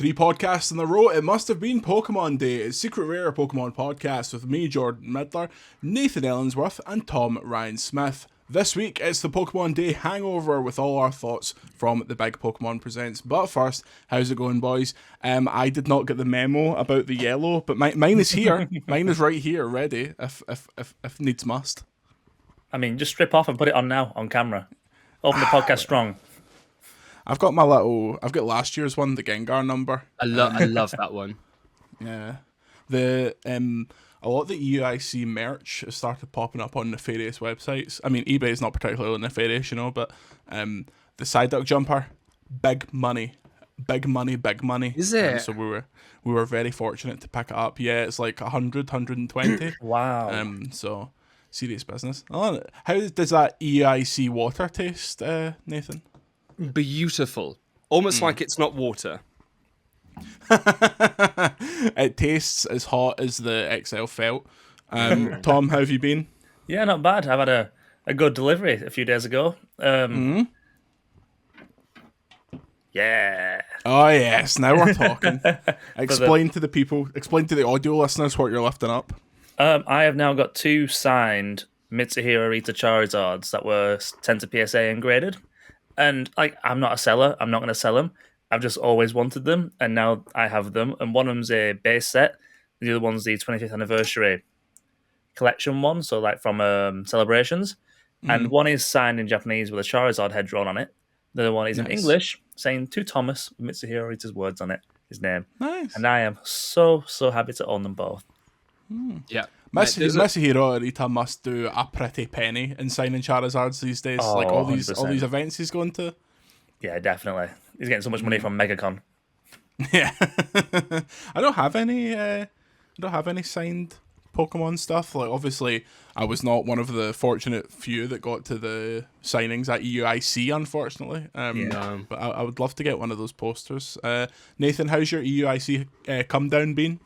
3 podcasts in a row. It must have been Pokemon Day. It's Secret Rare Pokemon Podcast with me, Jordan Midler, Nathan Ellingsworth, and Tom Ryan-Smith. This week, it's the Pokemon Day hangover with all our thoughts from the Big Pokemon Presents. But first, how's it going, boys? I did not get the memo about the yellow, but mine is here. Mine is right here, ready, if needs must. I mean, just strip off and put it on now, on camera. Open the podcast strong. I've got last year's one, the Gengar number. I love that one. Yeah. A lot of the EUIC merch has started popping up on nefarious websites. I mean, eBay is not particularly nefarious, but the Psyduck jumper, big money. Big money, big money. Is it? So we were very fortunate to pick it up. Yeah, it's like 100, 120. Wow. So serious business. Oh, how does that EUIC water taste, Nathan? Beautiful. Almost like it's not water. It tastes as hot as the XL felt. Tom, how have you been? Yeah, not bad. I've had a good delivery a few days ago. Yeah. Oh, yes. Now we're talking. Explain to the audio listeners what you're lifting up. I have now got 2 signed Mitsuhiro Rita Charizards that were 10 to PSA and graded. And I'm not a seller. I'm not going to sell them. I've just always wanted them, and now I have them. And one of them's a base set. The other one's the 25th anniversary collection one, so like from Celebrations. And one is signed in Japanese with a Charizard head drawn on it. The other one is in English, saying to Thomas, with Mitsuhiro Rita's words on it, his name. Nice. And I am so happy to own them both. Yeah. Mitsuhiro Rita must do a pretty penny in signing Charizards these days. Oh, like all these 100%. events he's going to. Yeah, definitely. He's getting so much money from MegaCon. Yeah. I don't have any signed Pokemon stuff. Like, obviously, I was not one of the fortunate few that got to the signings at EUIC, unfortunately. But I would love to get one of those posters. Nathan, how's your EUIC come down been?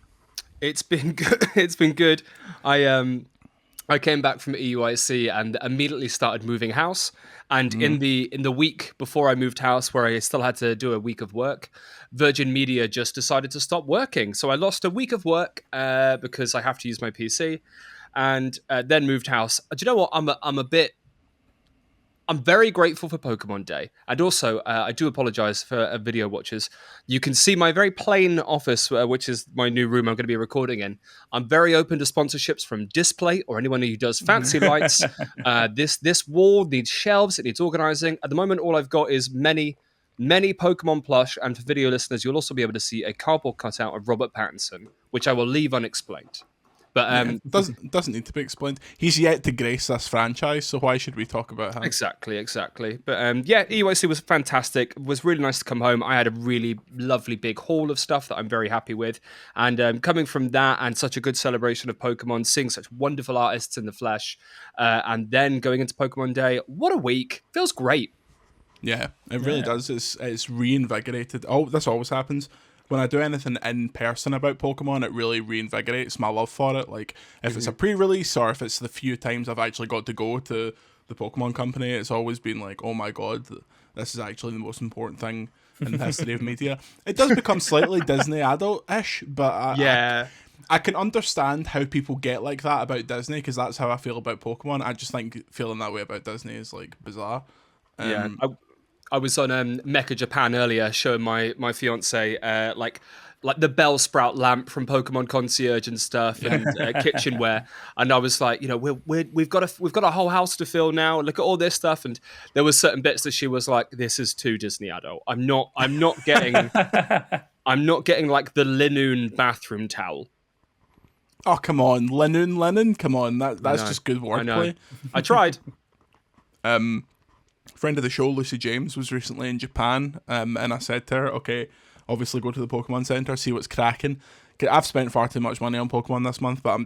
It's been good. It's been good. I came back from EUIC and immediately started moving house. And in the week before I moved house, where I still had to do a week of work, Virgin Media just decided to stop working. So I lost a week of work because I have to use my PC, and then moved house. Do you know what? I'm very grateful for Pokemon Day. And also, I do apologize for video watchers. You can see my very plain office, which is my new room I'm going to be recording in. I'm very open to sponsorships from Display or anyone who does fancy lights. This wall needs shelves. It needs organizing. At the moment, all I've got is many Pokemon plush. And for video listeners, you'll also be able to see a cardboard cutout of Robert Pattinson, which I will leave unexplained. But doesn't need to be explained. He's yet to grace this franchise, so why should we talk about him? Exactly. But EUIC was fantastic. It was really nice to come home. I had a really lovely big haul of stuff that I'm very happy with. And coming from that and such a good celebration of Pokemon, seeing such wonderful artists in the flesh, and then going into Pokemon Day, what a week. Feels great. Yeah, it really does. It's reinvigorated. Oh, this always happens. When I do anything in person about Pokemon, it really reinvigorates my love for it. Like, if it's a pre-release or if it's the few times I've actually got to go to the Pokemon Company, it's always been like, oh my god, this is actually the most important thing in the history of media. It does become slightly Disney adult-ish, but I can understand how people get like that about Disney, because that's how I feel about Pokemon. I just think feeling that way about Disney is, like, bizarre. I was on Mecha Japan earlier, showing my fiance like the bell sprout lamp from Pokemon Concierge and stuff, and kitchenware, and I was like, we've got a whole house to fill now. Look at all this stuff, and there was certain bits that she was like, "This is too Disney adult. I'm not getting I'm not getting like the Linoon bathroom towel." Oh, come on, linen, come on, that's just good wordplay. I tried. Friend of the show, Lucy James, was recently in Japan, and I said to her, okay, obviously go to the Pokemon Center, see what's cracking. I've spent far too much money on Pokemon this month, but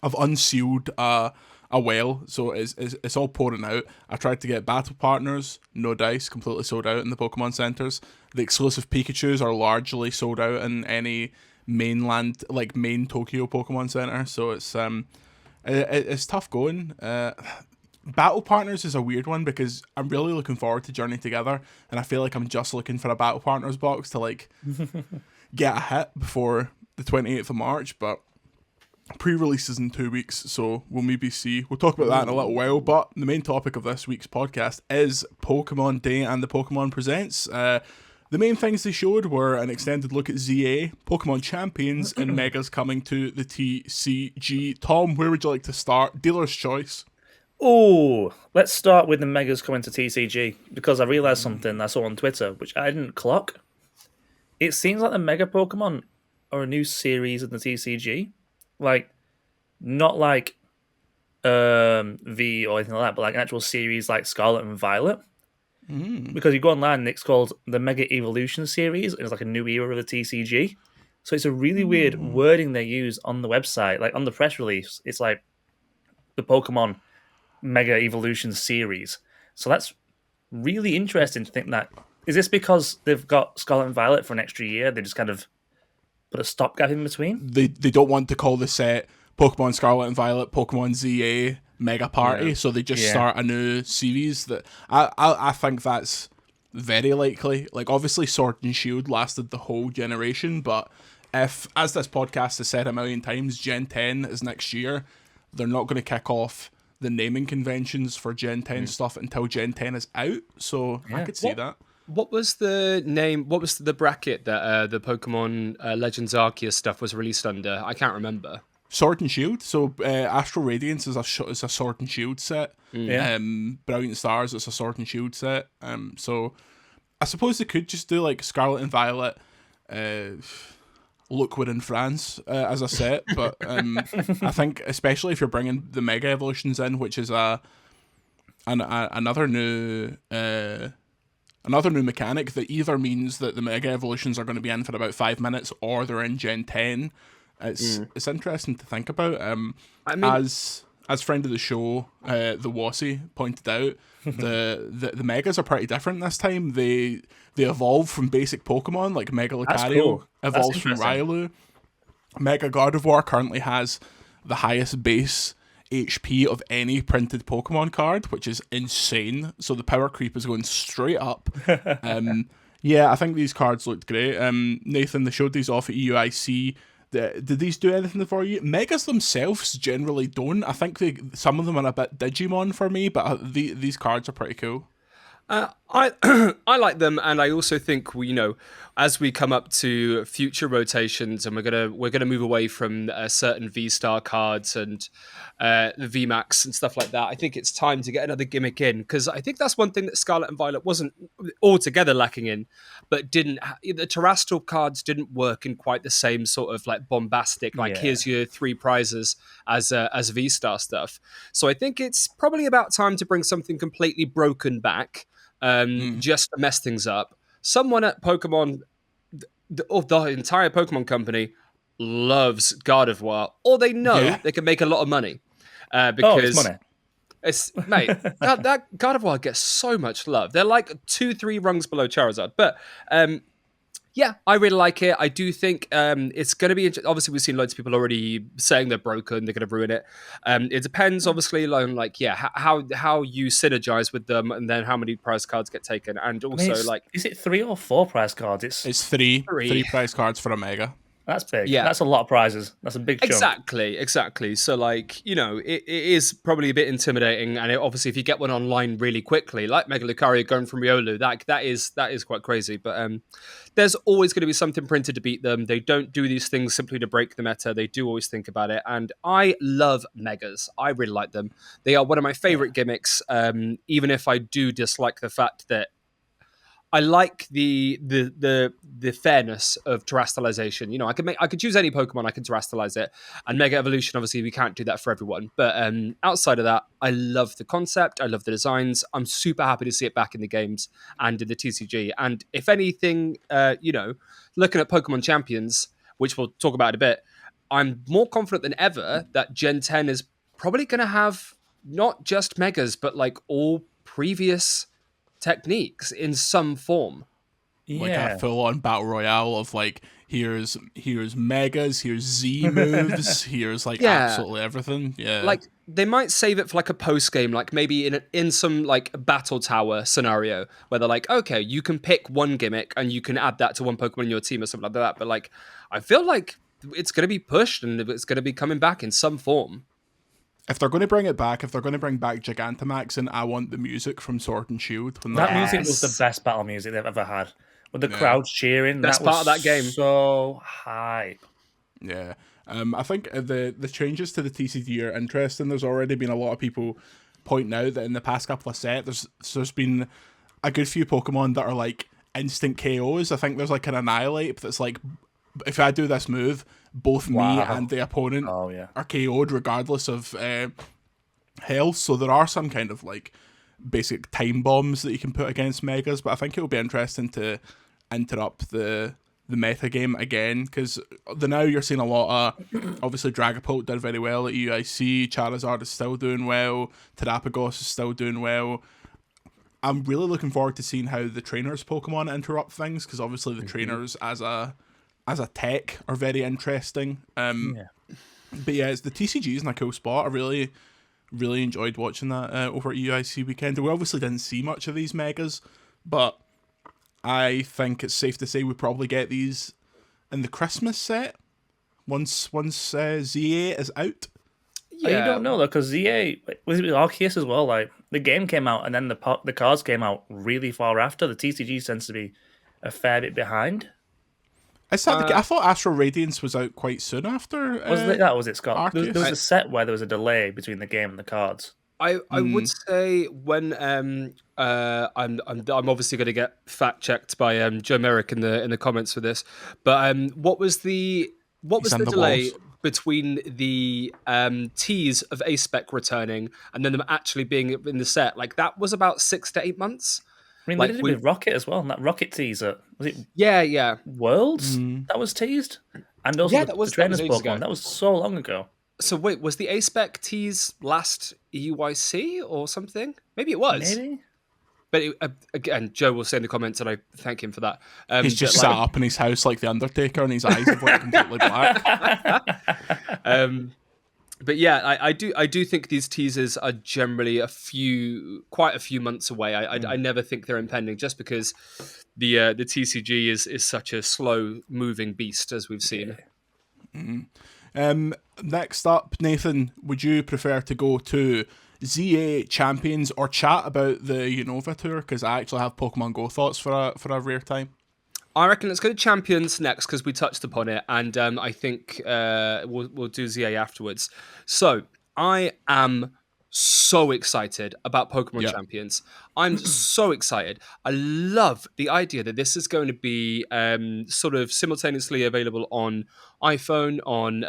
I've unsealed a well, so it's all pouring out. I tried to get battle partners, no dice, completely sold out in the Pokemon Centers. The exclusive Pikachus are largely sold out in any main Tokyo Pokemon Center, so it's tough going. Battle Partners is a weird one because I'm really looking forward to Journey Together, and I feel like I'm just looking for a Battle Partners box to like get a hit before the 28th of March, but pre-release is in 2 weeks, so we'll maybe see. We'll talk about that in a little while, but the main topic of this week's podcast is Pokemon Day and the Pokemon Presents. The main things they showed were an extended look at ZA, Pokemon Champions, and Megas coming to the TCG. Tom, where would you like to start? Dealer's choice. Oh, let's start with the Megas coming to TCG, because I realised something I saw on Twitter, which I didn't clock. It seems like the Mega Pokemon are a new series in the TCG. Like, not like V or anything like that, but like an actual series like Scarlet and Violet. Because you go online and it's called the Mega Evolution series, and it's like a new era of the TCG. So it's a really weird wording they use on the website. Like on the press release, it's like the Pokemon Mega Evolution series. So that's really interesting to think that. Is this because they've got Scarlet and Violet for an extra year? They just kind of put a stopgap in between? They don't want to call the set Pokemon Scarlet and Violet, Pokemon ZA Mega Party, so they just start a new series. That I think that's very likely. Like, obviously Sword and Shield lasted the whole generation, but if, as this podcast has said a million times, Gen 10 is next year, they're not going to kick off the naming conventions for Gen 10 stuff until Gen 10 is out, so I could see that. What was the name? What was the bracket that the Pokemon Legends Arceus stuff was released under? I can't remember. Sword and Shield. So Astral Radiance is a Sword and Shield set. Brilliant Stars is a Sword and Shield set. So I suppose they could just do like Scarlet and Violet. Look, we're in France as a set, but I think especially if you're bringing the Mega Evolutions in, which is another new mechanic that either means that the Mega Evolutions are going to be in for about 5 minutes or they're in Gen 10. It's interesting to think about. I mean, as friend of the show, the Wassy pointed out, the Megas are pretty different this time. They evolve from basic Pokemon, like Mega Lucario evolves from Riolu. Mega Gardevoir currently has the highest base HP of any printed Pokemon card, which is insane. So the power creep is going straight up. I think these cards looked great. Nathan, they showed these off at EUIC. Did these do anything for you? Megas themselves generally don't. I think some of them are a bit Digimon for me, but these cards are pretty cool. I like them, and I also think as we come up to future rotations, and we're gonna move away from certain V-Star cards and the VMAX and stuff like that. I think it's time to get another gimmick in, because I think that's one thing that Scarlet and Violet wasn't altogether lacking in, but the terrestrial cards didn't work in quite the same sort of like bombastic, here's your 3 prizes as V-Star stuff. So I think it's probably about time to bring something completely broken back. Just to mess things up. Someone at Pokemon, the entire Pokemon company, loves Gardevoir, or they know they can make a lot of money. Because it's money. Mate, that Gardevoir gets so much love. They're like 2-3 rungs below Charizard. But I really like it. I do think it's going to be... Obviously, we've seen loads of people already saying they're broken, they're going to ruin it. It depends, obviously, on how you synergize with them, and then how many prize cards get taken. And also, is it 3 or 4 prize cards? It's 3 prize cards for a Mega. That's big. Yeah. That's a lot of prizes. That's a big chunk. Exactly. So, it is probably a bit intimidating. And obviously, if you get one online really quickly, like Mega Lucario going from Riolu, that is quite crazy. But there's always going to be something printed to beat them. They don't do these things simply to break the meta. They do always think about it. And I love Megas. I really like them. They are one of my favorite gimmicks, even if I do dislike the fact that I like the fairness of terrestrialization. I could choose any Pokemon, I can terrestrialize it, and Mega Evolution, obviously we can't do that for everyone. But outside of that, I love the concept, I love the designs. I'm super happy to see it back in the games and in the TCG. And if anything, looking at Pokemon Champions, which we'll talk about in a bit, I'm more confident than ever that Gen 10 is probably going to have not just Megas, but like all previous techniques in some form. like a Yeah. full-on battle royale of like here's megas, here's Z moves, here's like Yeah. absolutely everything. Yeah, Like they might save it for like a post game, like maybe in some like battle tower scenario where they're like, okay, you can pick one gimmick and you can add that to one Pokemon in your team or something like that. But like, I feel like it's going to be pushed and it's going to be coming back in some form. if they're going to bring it back, if they're going to bring back Gigantamax, and I want the music from Sword and Shield when That that music was Yes. the best battle music they've ever had. With the Yeah. crowd cheering, Best that part was of that game. so hype. Yeah. I think the changes to the TCG are interesting. There's already been a lot of people pointing out that in the past couple of sets, there's been a good few Pokemon that are like instant KOs. I think there's like an Annihilate that's like, if I do this move, both me Wow. and the opponent Oh, yeah. are KO'd regardless of health. So there are some kind of like basic time bombs that you can put against Megas, but I think it will be interesting to interrupt the meta game again, because now you're seeing a lot of, obviously Dragapult did very well at UIC, Charizard is still doing well, Terapagos is still doing well. I'm really looking forward to seeing how the trainers Pokemon interrupt things, because obviously the trainers as a tech are very interesting. Yeah. But yeah, the TCG is in a cool spot. I really enjoyed watching that over at UIC weekend. We obviously didn't see much of these megas, but I think it's safe to say we probably get these in the Christmas set once Z8 is out. Oh, you don't know though, because ZA was it with Arceus as well. Like the game came out and then the cards came out really far after. The TCG tends to be a fair bit behind. Is that I thought Astral Radiance was out quite soon after. Was it that? Was it Scott? There Arceus? was a set where there was a delay between the game and the cards. I would say when I'm obviously going to get fact checked by Joe Merrick in the comments for this, but what was the delay walls. between the tease of A-Spec returning and then them actually being in the set? Like that was about 6 to 8 months. I mean, Like, they did it with Rocket as well. And that Rocket teaser, was it Yeah. Worlds that was teased? And also Yeah, the that was trainers ages Pokemon. ago. That was so long ago. So wait, was the A-Spec tease last EUIC or something? Maybe it was. Maybe. But again, Joe will say in the comments, and I thank him for that. He's just but, sat up in his house like the Undertaker, and his eyes have went completely black. But yeah, I do think these teasers are generally quite a few months away. I never think they're impending, just because the TCG is such a slow moving beast, as we've seen. Next up, Nathan, would you prefer to go to ZA Champions or chat about the Unova Tour? Because I actually have Pokemon Go thoughts for a rare time. I reckon let's go to Champions next because we touched upon it, and I think we'll do ZA afterwards. So I am so excited about Pokemon Champions. I'm so excited. I love the idea that this is going to be sort of simultaneously available on iPhone, on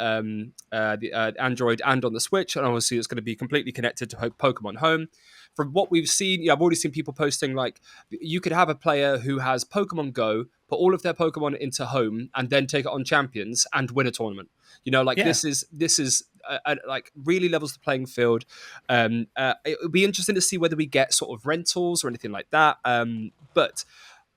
the Android, and on the Switch, and obviously it's going to be completely connected to Pokemon Home. From what we've seen, I've already seen people posting like you could have a player who has Pokemon Go, put all of their Pokemon into Home, and then take it on Champions and win a tournament. This is like really levels the playing field. It would be interesting to see whether we get sort of rentals or anything like that. But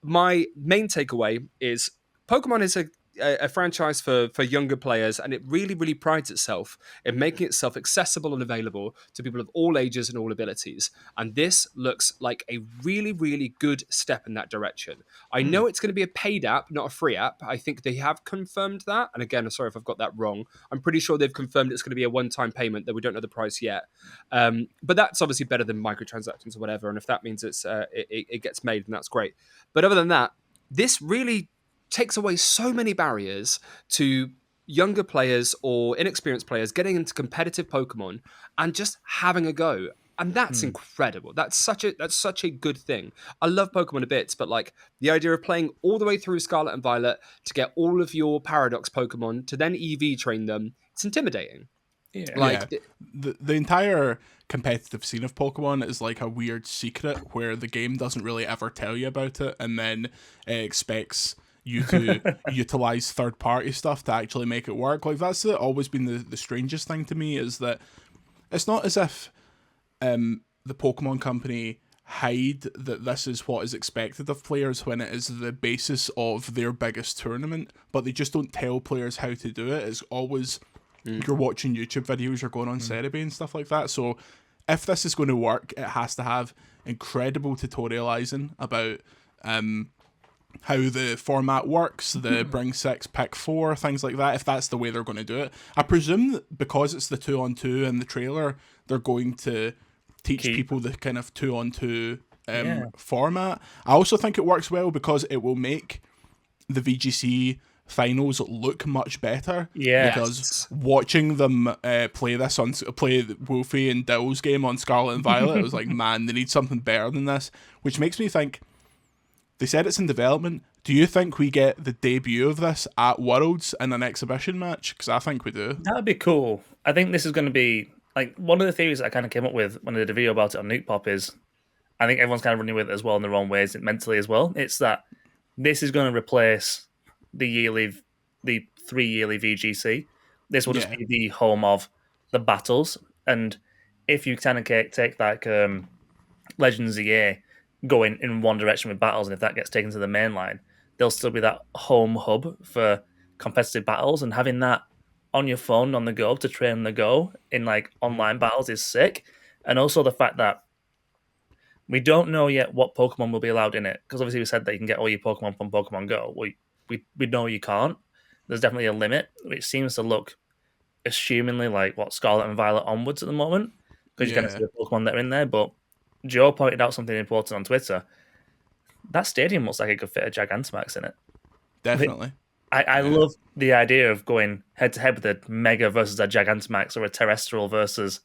my main takeaway is Pokemon is a franchise for younger players, and it really prides itself in making itself accessible and available to people of all ages and all abilities. And this looks like a really good step in that direction. I know it's going to be a paid app, not a free app. I think they have confirmed that. And again, I'm sorry if I've got that wrong. I'm pretty sure they've confirmed it's going to be a one-time payment, though we don't know the price yet. But that's obviously better than microtransactions or whatever. And if that means it gets made, then that's great. But other than that, this really takes away so many barriers to younger players or inexperienced players getting into competitive Pokemon and just having a go. And that's incredible. That's such a good thing. I love Pokemon a bit, but like the idea of playing all the way through Scarlet and Violet to get all of your Paradox Pokemon to then EV train them, it's intimidating. The entire competitive scene of Pokemon is like a weird secret where the game doesn't really ever tell you about it, and then it expects you to utilize third-party stuff to actually make it work. Like that's always been the strangest thing to me, is that it's not as if the Pokemon Company hide that this is what is expected of players when it is the basis of their biggest tournament, but they just don't tell players how to do it. It's always you're watching YouTube videos, you're going on Cerebi and stuff like that. So if this is going to work, it has to have incredible tutorializing about how the format works, the bring 6, pick 4, things like that, if that's the way they're going to do it. I presume that because it's the 2-on-2 in the trailer, they're going to teach people the kind of 2-on-2 format. I also think it works well because it will make the VGC finals look much better. Yeah. Because watching them play Wolfie and Dill's game on Scarlet and Violet, it was like, man, they need something better than this. Which makes me think, they said it's in development. Do you think we get the debut of this at Worlds in an exhibition match? Because I think we do. That would be cool. I think this is going to be, like, one of the theories I kind of came up with when I did a video about it on Nuke Pop is, I think everyone's kind of running with it as well in their own ways, mentally as well. It's that this is going to replace the 3-yearly VGC. This will just be the home of the battles. And if you kind of take like Legends EA going in one direction with battles, and if that gets taken to the main line, there'll still be that home hub for competitive battles, and having that on your phone on the go to train on the go in like online battles is sick. And also the fact that we don't know yet what Pokemon will be allowed in it, because obviously we said that you can get all your Pokemon from Pokemon Go. We know you can't. There's definitely a limit, which seems to look assumingly like what Scarlet and Violet onwards at the moment, because you kind of see the Pokemon that are in there. But Joe pointed out something important on Twitter. That stadium looks like it could fit a Gigantamax in it. Definitely. I love the idea of going head-to-head with a Mega versus a Gigantamax, or a Terrestrial versus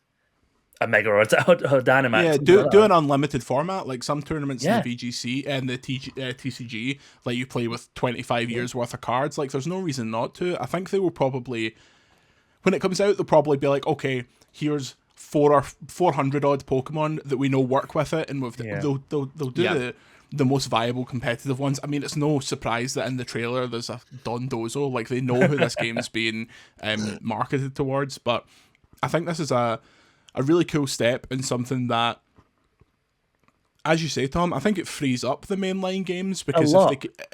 a Mega or a Dynamax. Yeah, do an unlimited format, like some tournaments in the VGC and the TCG, like you play with 25 years worth of cards. Like, there's no reason not to. I think they will probably, when it comes out, they'll probably be like, okay, here's 400 odd Pokemon that we know work with it, and they'll do the most viable competitive ones. I mean, it's no surprise that in the trailer there's a Dondozo. Like, they know who this game's being marketed towards. But I think this is a really cool step in something that, as you say, Tom, I think it frees up the mainline games, because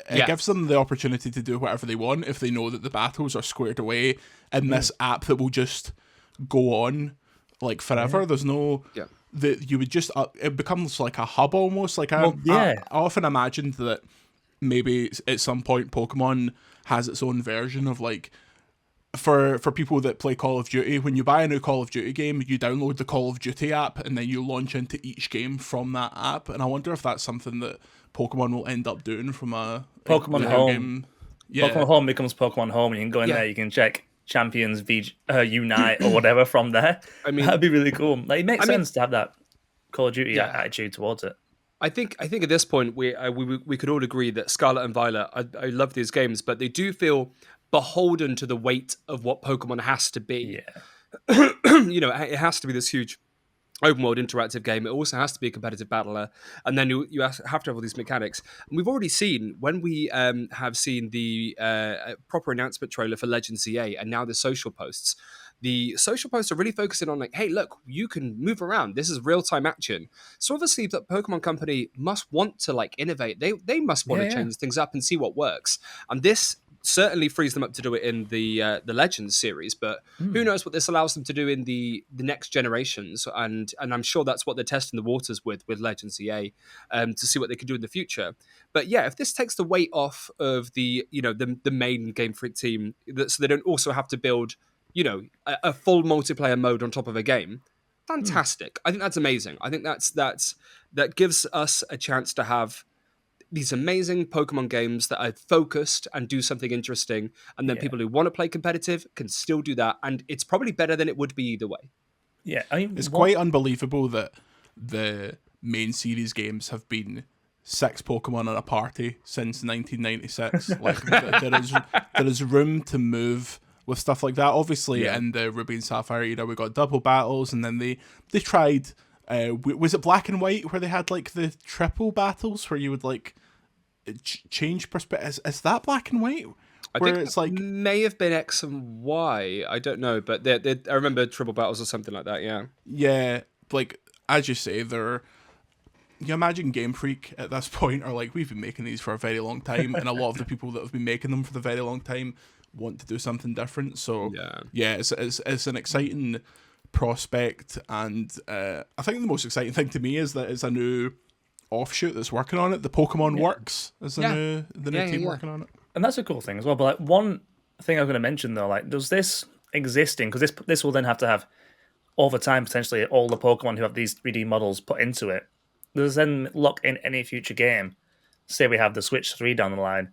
it gives them the opportunity to do whatever they want if they know that the battles are squared away in this app that will just go on like forever. There's no that you would just it becomes like a hub almost. Like I often imagined that maybe at some point Pokemon has its own version of, like, for people that play Call of Duty, when you buy a new Call of Duty game, you download the Call of Duty app and then you launch into each game from that app. And I wonder if that's something that Pokemon will end up doing from a Pokemon Home game. Yeah. Pokemon Home becomes Pokemon Home, and you can go in there, you can check Champions Unite or whatever from there. I mean, that'd be really cool. Like, it makes sense to have that Call of Duty attitude towards it. I think at this point we could all agree that Scarlet and Violet, I love these games, but they do feel beholden to the weight of what Pokemon has to be. Yeah. You know, it has to be this huge open world interactive game. It also has to be a competitive battler, and then you have to have all these mechanics. And we've already seen, when we have seen the proper announcement trailer for Legends EA, and now the social posts. The social posts are really focusing on, like, hey, look, you can move around. This is real-time action. So obviously the Pokemon Company must want to, like, innovate. They must want to change things up and see what works. And this certainly frees them up to do it in the Legends series, but who knows what this allows them to do in the next generations. And I'm sure that's what they're testing the waters with Legends EA, to see what they can do in the future. But yeah, if this takes the weight off of the main Game Freak team, so they don't also have to build a full multiplayer mode on top of a game, fantastic. I think that's amazing. I think that gives us a chance to have these amazing Pokemon games that are focused and do something interesting, and then people who want to play competitive can still do that, and it's probably better than it would be either way. Yeah, I mean, it's quite unbelievable that the main series games have been 6 Pokemon in a party since 1996. Like, there is room to move with stuff like that. Obviously, in the Ruby and Sapphire era, we got double battles, and then they tried. Was it Black and White where they had, like, the triple battles where you would, like, change perspective? Is that Black and White? I think it's like may have been X and Y. I don't know, but I remember triple battles or something like that. Yeah. Yeah, like, as you say, you imagine Game Freak at this point are like, we've been making these for a very long time, and a lot of the people that have been making them for the very long time want to do something different. So it's an exciting prospect, and I think the most exciting thing to me is that it's a new offshoot that's working on it. The Pokemon Works is the new team working on it, and that's a cool thing as well. But like one thing I'm going to mention though, like does this existing, because this will then have to have over time potentially all the Pokemon who have these 3D models put into it. Does then lock in any future game? Say we have the Switch 3 down the line,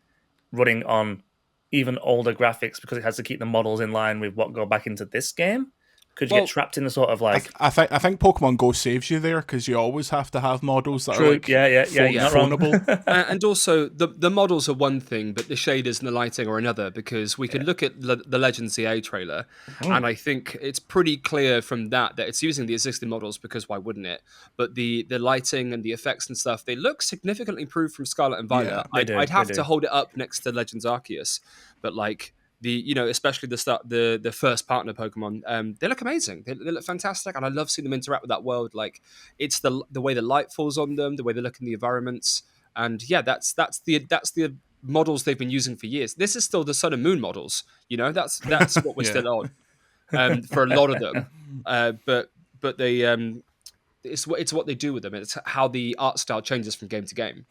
running on even older graphics because it has to keep the models in line with what go back into this game. Could you get trapped in the sort of like? I think Pokemon Go saves you there because you always have to have models that True. are like phoneable. And also the models are one thing, but the shaders and the lighting are another. Because we can look at the Legends EA trailer, and I think it's pretty clear from that it's using the existing models because why wouldn't it? But the lighting and the effects and stuff, they look significantly improved from Scarlet and Violet. Yeah, I'd have to hold it up next to Legends Arceus, but like. Especially the first partner Pokemon, they look amazing. They look fantastic, and I love seeing them interact with that world. Like it's the way the light falls on them, the way they look in the environments, and that's the models they've been using for years. This is still the Sun and Moon models. That's what we're still on for a lot of them. But they it's what they do with them. It's how the art style changes from game to game.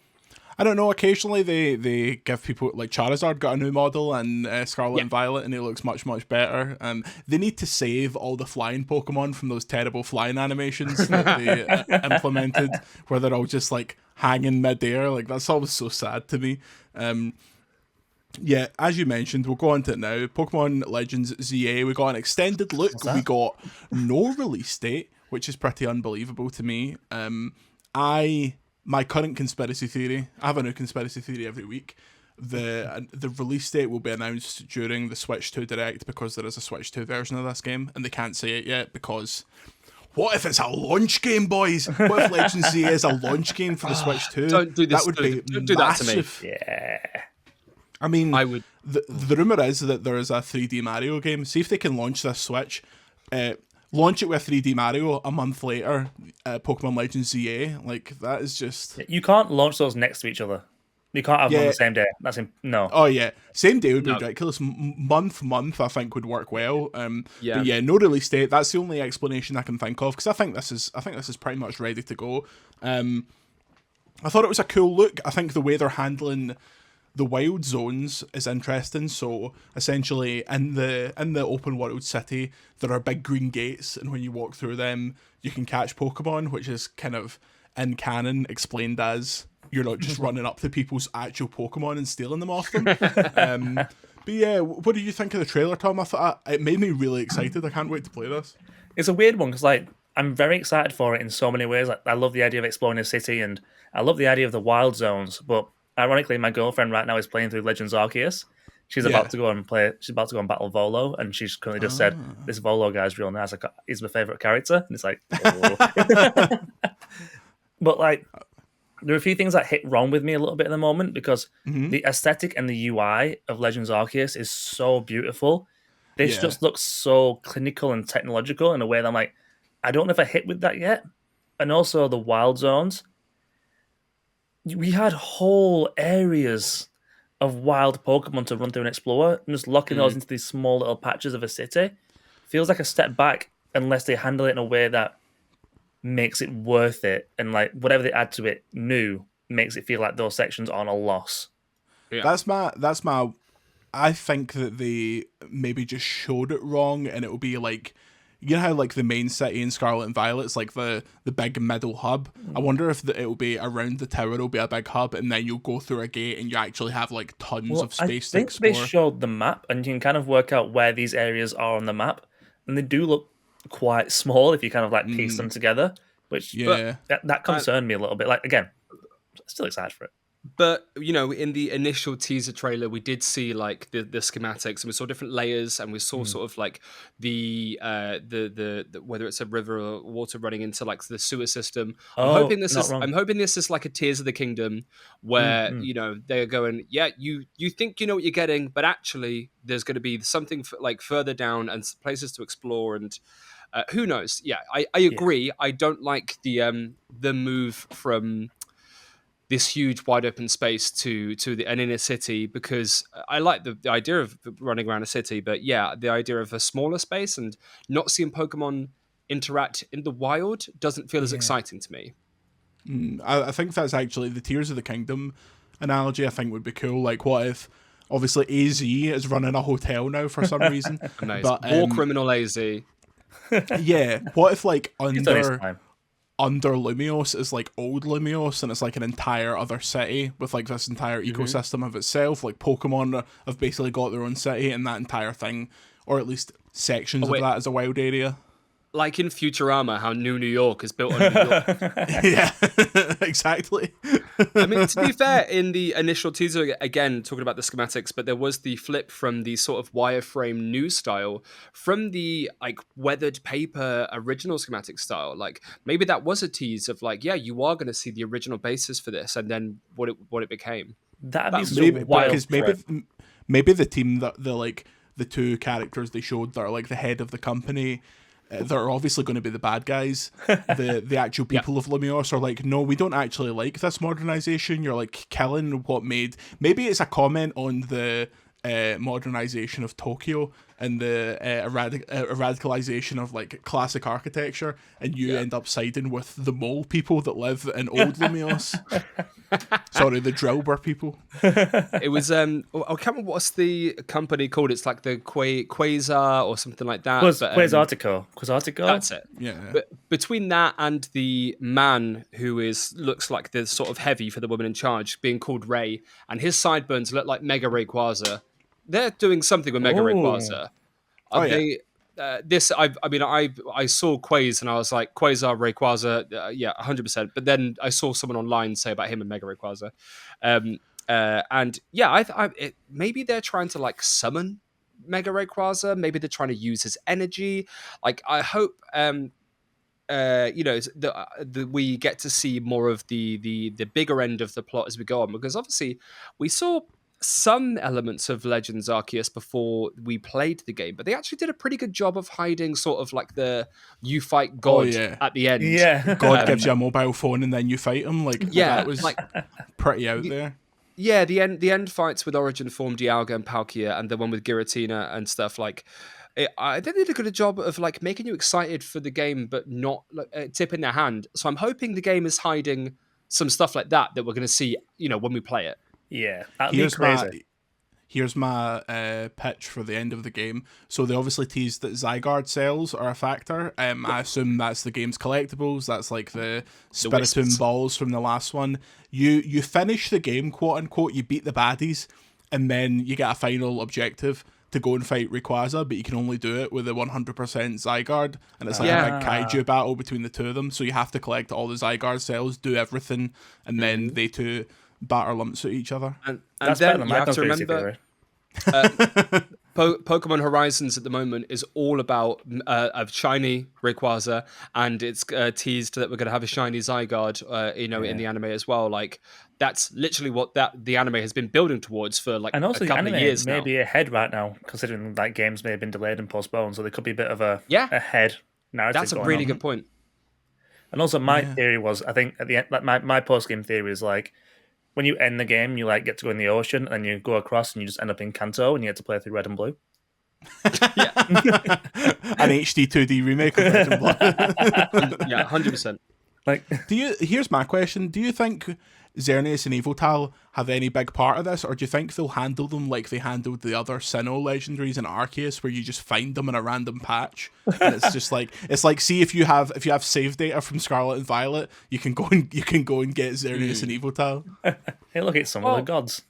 I don't know, occasionally they give people, like Charizard got a new model in Scarlet and Violet, and it looks much, much better. They need to save all the flying Pokemon from those terrible flying animations that they implemented, where they're all just like hanging midair. Like that's always so sad to me. As you mentioned, we'll go on to it now. Pokemon Legends ZA, we got an extended look. We got no release date, which is pretty unbelievable to me. My current conspiracy theory, I have a new conspiracy theory every week. The release date will be announced during the Switch 2 Direct because there is a Switch 2 version of this game and they can't say it yet because what if it's a launch game, boys? What if Legends ZA is a launch game for the Switch 2? Don't do this. That would be don't do that to me. Yeah. I mean, I would. The rumor is that there is a 3D Mario game. See if they can launch this Switch. Launch it with 3D Mario a month later, Pokemon Legends ZA. Like, that is just... You can't launch those next to each other. You can't have them on the same day. No. Oh, yeah. Same day would be ridiculous. Month, I think, would work well. But no release date. That's the only explanation I can think of, because I think this is pretty much ready to go. I thought it was a cool look. I think the way they're handling the wild zones is interesting. So essentially in the open world city there are big green gates, and when you walk through them you can catch Pokemon, which is kind of in canon explained as you're not just running up to people's actual Pokemon and stealing them off them. But yeah, what did you think of the trailer, Tom? I thought it made me really excited. I can't wait to play this. It's a weird one because like I'm very excited for it in so many ways. Like I love the idea of exploring a city, and I love the idea of the wild zones, but ironically, my girlfriend right now is playing through Legends Arceus. She's about to go and play. She's about to go and battle Volo, and she's currently just said, "This Volo guy's real nice. He's my favorite character." And it's like, oh. But like, there are a few things that hit wrong with me a little bit at the moment because the aesthetic and the UI of Legends Arceus is so beautiful. This just looks so clinical and technological in a way that I'm like, I don't know if I hit with that yet. And also the wild zones. We had whole areas of wild Pokemon to run through and explore, and just locking those into these small little patches of a city feels like a step back unless they handle it in a way that makes it worth it, and like whatever they add to it new makes it feel like those sections aren't a loss. Yeah. That's my. I think that they maybe just showed it wrong, and it will be like. You know how like the main city in Scarlet and Violet is like the big middle hub? I wonder if it will be around the tower, it'll be a big hub, and then you'll go through a gate and you actually have like tons of space to explore. I think they showed the map, and you can kind of work out where these areas are on the map, and they do look quite small if you kind of like piece them together, which that concerned me a little bit. Like, again, still excited for it. But, you know, in the initial teaser trailer, we did see like the schematics, and we saw different layers, and we saw sort of like the whether it's a river or water running into like the sewer system. I'm hoping this is like a Tears of the Kingdom where you know they're going, you think you know what you're getting, but actually there's going to be something like further down and places to explore, and Who knows? Yeah, I agree. I don't like the move from this huge wide open space to an inner city, because I like the idea of running around a city, but yeah, the idea of a smaller space and not seeing Pokemon interact in the wild doesn't feel as exciting to me. I think that's actually the Tears of the Kingdom analogy. I think would be cool. Like, what if obviously AZ is running a hotel now for some reason? Nice. But War criminal AZ. yeah, what if like He's done his time. under Lumios is like old Lumios, and it's like an entire other city with like this entire ecosystem of itself. Like Pokemon have basically got their own city, and that entire thing, or at least sections of that, is a wild area. Like in Futurama, how New York is built on New York. Yeah, exactly. I mean, to be fair, in the initial teaser, again, talking about the schematics, but there was the flip from the sort of wireframe new style from the like weathered paper original schematic style. Like maybe that was a tease of like, yeah, you are going to see the original basis for this, and then what it became. That'd be Maybe, wild. because maybe the team that the two characters they showed that are like the head of the company. They're obviously going to be the bad guys. The actual people of Lumios are like, no, we don't actually like this modernization. You're like killing what made. Maybe it's a comment on the modernization of Tokyo and the radicalization of like classic architecture, and you end up siding with the mole people that live in old Lumios. Sorry, the Drillbur people. It was I can't remember what's the company called. It's like the Quasar or something like that. Quasartico. That's it. Yeah. But between that and the man who looks like the sort of heavy for the woman in charge, being called Ray, and his sideburns look like Mega Rayquaza. They're doing something with Mega Rayquaza. I saw Quaz and I was like, Quasar, Rayquaza, 100%. But then I saw someone online say about him and Mega Rayquaza. And yeah, maybe they're trying to like summon Mega Rayquaza. Maybe they're trying to use his energy. Like, I hope, we get to see more of the bigger end of the plot as we go on, because obviously we saw some elements of Legends Arceus before we played the game, but they actually did a pretty good job of hiding sort of like the you fight God at the end. Yeah. God gives you a mobile phone and then you fight him. Like, that was like pretty out there. Yeah, the end fights with Origin Form, Dialga and Palkia, and the one with Giratina and stuff, like I think they did a good job of like making you excited for the game, but not like, tipping their hand. So I'm hoping the game is hiding some stuff like that we're going to see, when we play it. Yeah, that'd be crazy. Here's my pitch for the end of the game. So they obviously teased that Zygarde cells are a factor. I assume that's the game's collectibles. That's like the Spiritomb balls from the last one. You finish the game, quote unquote, you beat the baddies, and then you get a final objective to go and fight Rayquaza, but you can only do it with a 100% Zygarde, and it's like a big kaiju battle between the two of them. So you have to collect all the Zygarde cells, do everything, and then they two batter lumps at each other. And then you have to remember Pokemon Horizons at the moment is all about a shiny Rayquaza, and it's teased that we're going to have a shiny Zygarde in the anime as well. Like, that's literally what the anime has been building towards for like and also a couple of years now. Maybe ahead right now, considering like games may have been delayed and postponed, so there could be a bit of a ahead narrative. That's a really good point. And also, my theory was, I think at the end, like my post game theory is like, when you end the game, you like get to go in the ocean, and you go across, and you just end up in Kanto, and you get to play through Red and Blue. An HD 2D remake of Red and Blue. 100%. Like, here's my question: do you think Xerneas and Evotal have any big part of this, or do you think they'll handle them like they handled the other Sinnoh legendaries in Arceus, where you just find them in a random patch, and it's just like see if you have save data from Scarlet and Violet, you can go and get Xerneas and Evotal. Hey, look, it's some of the gods.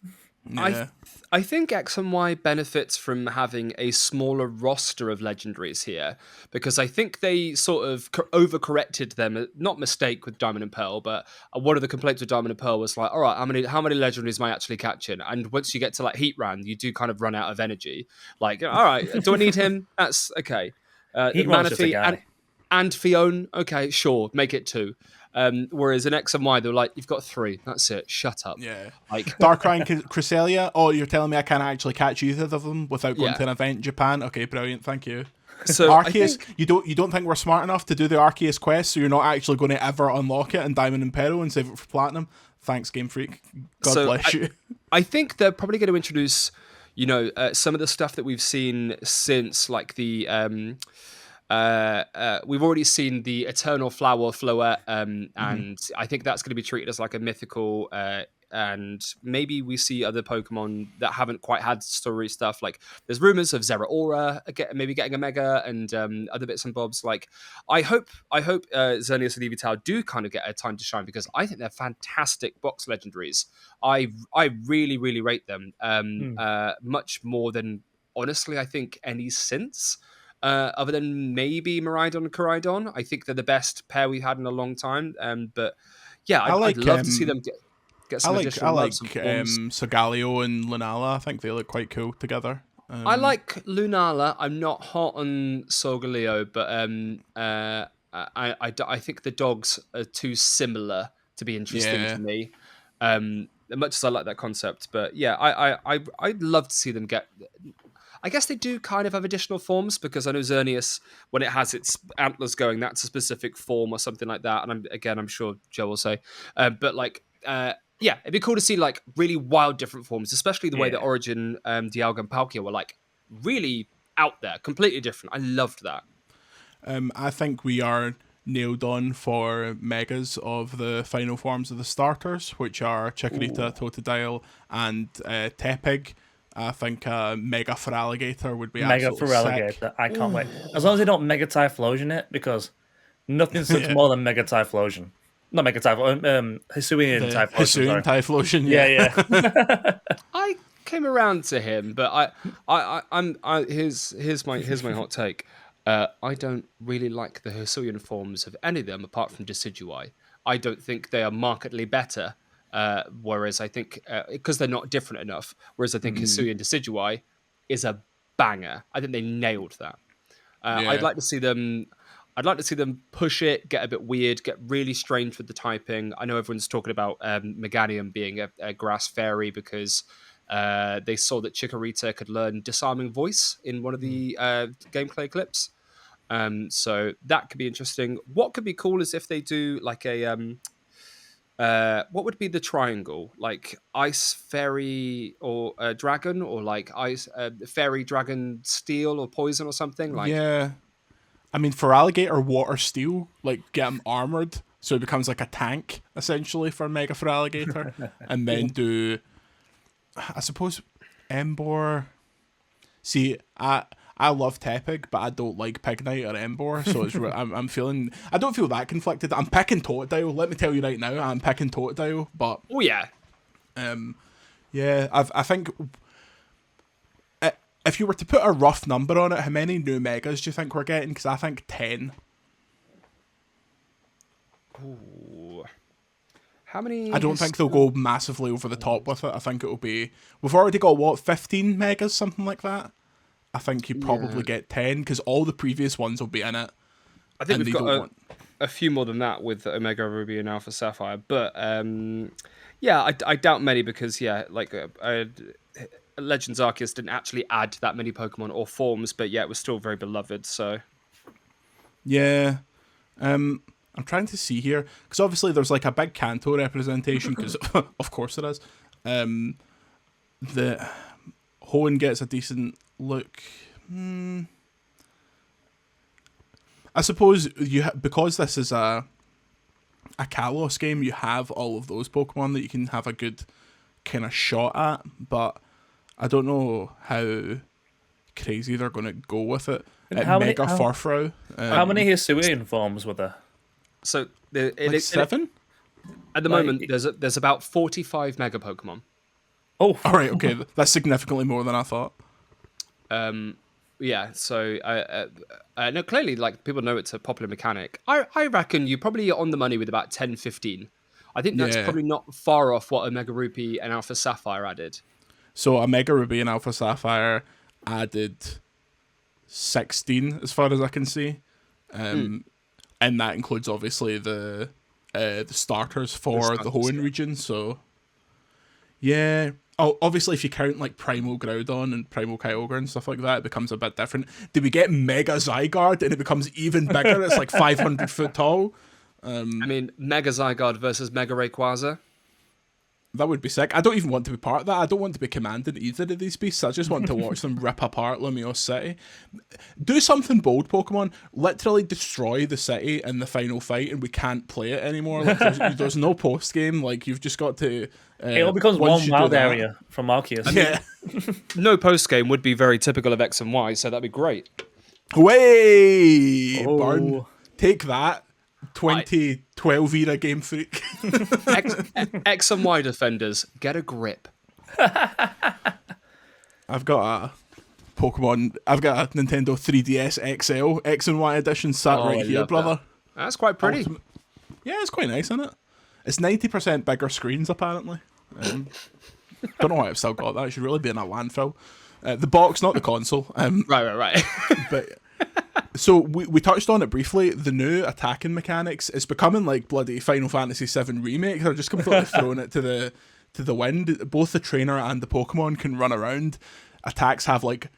Yeah. I think X and Y benefits from having a smaller roster of legendaries here, because I think they sort of overcorrected them. Not mistake with Diamond and Pearl, but one of the complaints with Diamond and Pearl was like, all right, how many legendaries am I actually catching? And once you get to like Heatran, you do kind of run out of energy. Like, all right, do I need him? That's okay. Manaphy and Fiona, okay, sure, make it 2. Whereas in X and Y, they're like, you've got 3. That's it. Shut up. Yeah. Like Darkrai and Cresselia. Oh, you're telling me I can't actually catch either of them without going to an event in Japan? Okay, brilliant. Thank you. So I Arceus, think you don't think we're smart enough to do the Arceus quest, so you're not actually going to ever unlock it in Diamond and Pearl and save it for Platinum? Thanks, Game Freak. God So bless you. I think they're probably going to introduce, some of the stuff that we've seen since, like the we've already seen the Eternal Flower Floette, and I think that's going to be treated as like a mythical. And maybe we see other Pokemon that haven't quite had story stuff. Like there's rumors of Zeraora maybe getting a Mega, and other bits and bobs. Like I hope Xerneas and Evital do kind of get a time to shine, because I think they're fantastic box legendaries. I really really rate them, much more than honestly I think any since. Other than maybe Miraidon and Koraidon, I think they're the best pair we've had in a long time. But yeah, I'd love to see them get some additional love, some forms. Solgaleo and Lunala. I think they look quite cool together. I like Lunala. I'm not hot on Solgaleo, but I think the dogs are too similar to be interesting to me. Much as I like that concept, but yeah, I'd love to see them get. I guess they do kind of have additional forms, because I know Xerneas, when it has its antlers going, that's a specific form or something like that. And I'm sure Joe will say, but like, yeah, it'd be cool to see like really wild different forms, especially the way that Origin, Dialga, and Palkia were like really out there, completely different. I loved that. I think we are nailed on for megas of the final forms of the starters, which are Chikorita, Totodile, and Tepig. I think Mega Feraligatr would be Mega absolutely Feraligatr. sick. I can't wait. As long as they don't Mega Typhlosion it, because nothing sucks more than Mega Typhlosion. Not Mega Typhlosion, Hisuian Typhlosion. Hisuian Typhlosion, yeah. I came around to him, but here's my hot take. I don't really like the Hisuian forms of any of them apart from Decidueye. I don't think they are markedly better. Whereas I think because they're not different enough. Whereas I think Hisuian Decidueye is a banger. I think they nailed that. I'd like to see them. I'd like to see them push it, get a bit weird, get really strange with the typing. I know everyone's talking about Meganium being a grass fairy because they saw that Chikorita could learn Disarming Voice in one of the gameplay clips. So that could be interesting. What could be cool is if they do like a what would be the triangle? Like ice fairy or dragon, or like ice fairy dragon steel or poison or something. Like I mean, for Alligator, water steel, like get him armored so he becomes like a tank essentially for Mega Feraligatr, and then do, I suppose, Embor. See, I love Tepig, but I don't like Pignite or Embor, so it's I'm feeling. I don't feel that conflicted. I'm picking Totodile. Let me tell you right now, I'm picking Totodile. But oh yeah, I think if you were to put a rough number on it, how many new megas do you think we're getting? Because I think 10. Ooh. How many? I don't think they'll go massively over the top with it. I think it'll be. We've already got 15 megas, something like that. I think you probably get 10 because all the previous ones will be in it. I think we've got a few more than that with Omega Ruby and Alpha Sapphire, but I doubt many because Legends Arceus didn't actually add that many Pokemon or forms, but it was still very beloved. So yeah, I'm trying to see here because obviously there's like a big Kanto representation because of course it is. The Hoenn gets a decent look. I suppose because this is a Kalos game, you have all of those Pokemon that you can have a good kind of shot at, but I don't know how crazy they're going to go with it. Mega Farfrow. How many Hisuian forms were there? So 7? At the moment, there's about 45 Mega Pokemon. Oh, all right, okay, that's significantly more than I thought. So no, clearly, like people know it's a popular mechanic. I reckon you're probably on the money with about 10, 15. I think that's probably not far off what Omega Rupee and Alpha Sapphire added. So Omega Ruby and Alpha Sapphire added 16, as far as I can see, and that includes obviously the starters for the Hoenn region. So yeah, Oh, obviously, if you count like Primal Groudon and Primal Kyogre and stuff like that, it becomes a bit different. Do we get Mega Zygarde and it becomes even bigger? It's like 500 foot tall. I mean, Mega Zygarde versus Mega Rayquaza. That would be sick. I don't even want to be part of that. I don't want to be commanding either of these beasts. I just want to watch them rip apart Lumiose City. Do something bold, Pokemon. Literally destroy the city in the final fight and we can't play it anymore. Like, there's no post-game. Like, you've just got to... it all becomes one wild area from Arceus. Yeah. No post-game would be very typical of X and Y, so that'd be great. Way! Burn. Take that. 2012 era Game Freak. X and Y defenders, get a grip. I've got a Pokemon. I've got a Nintendo 3DS XL X and Y edition sat right here, brother. That's quite pretty. Yeah, it's quite nice, isn't it? It's 90% bigger screens, apparently. Don't know why I've still got that. It should really be in a landfill. The box, not the console. Right. But so we touched on it briefly. The new attacking mechanics is becoming like bloody Final Fantasy VII Remake. They're just completely throwing it to the wind. Both the trainer and the Pokemon can run around. Attacks have like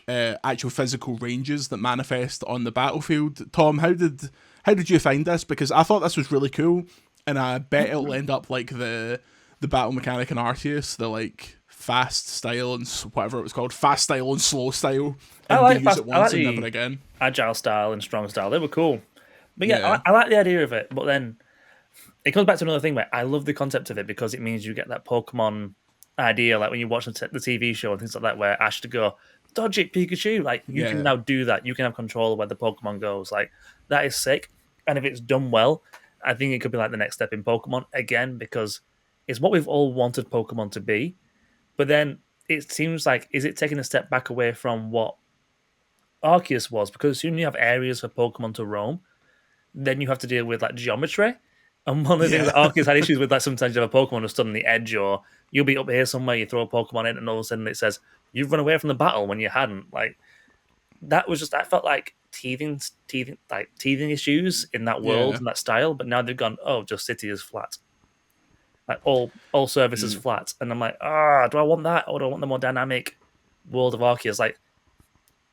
actual physical ranges that manifest on the battlefield. Tom, how did you find this? Because I thought this was really cool, and I bet it'll end up like the battle mechanic in Arceus, the like fast style and whatever it was called, fast style and slow style. And I like use it once and the never again. agile style and strong style. They were cool. But yeah. I like the idea of it. But then it comes back to another thing where I love the concept of it because it means you get that Pokemon idea, like when you watch the TV show and things like that, where Ash to go, dodge it, Pikachu. Like, you can now do that. You can have control of where the Pokemon goes. Like, that is sick. And if it's done well, I think it could be like the next step in Pokemon again, because it's what we've all wanted Pokemon to be. But then it seems like, is it taking a step back away from what Arceus was? Because soon you have areas for Pokemon to roam, then you have to deal with like geometry. And one of the things that Arceus had issues with, like sometimes you have a Pokemon who's stood on the edge, or you'll be up here somewhere, you throw a Pokemon in, and all of a sudden it says you've run away from the battle when you hadn't. Like, that was just, that felt like teething issues in that world and that style. But now they've gone, oh, just city is flat. Like all service is flat, and I'm like, do I want that, or do I want the more dynamic world of Arceus? Like,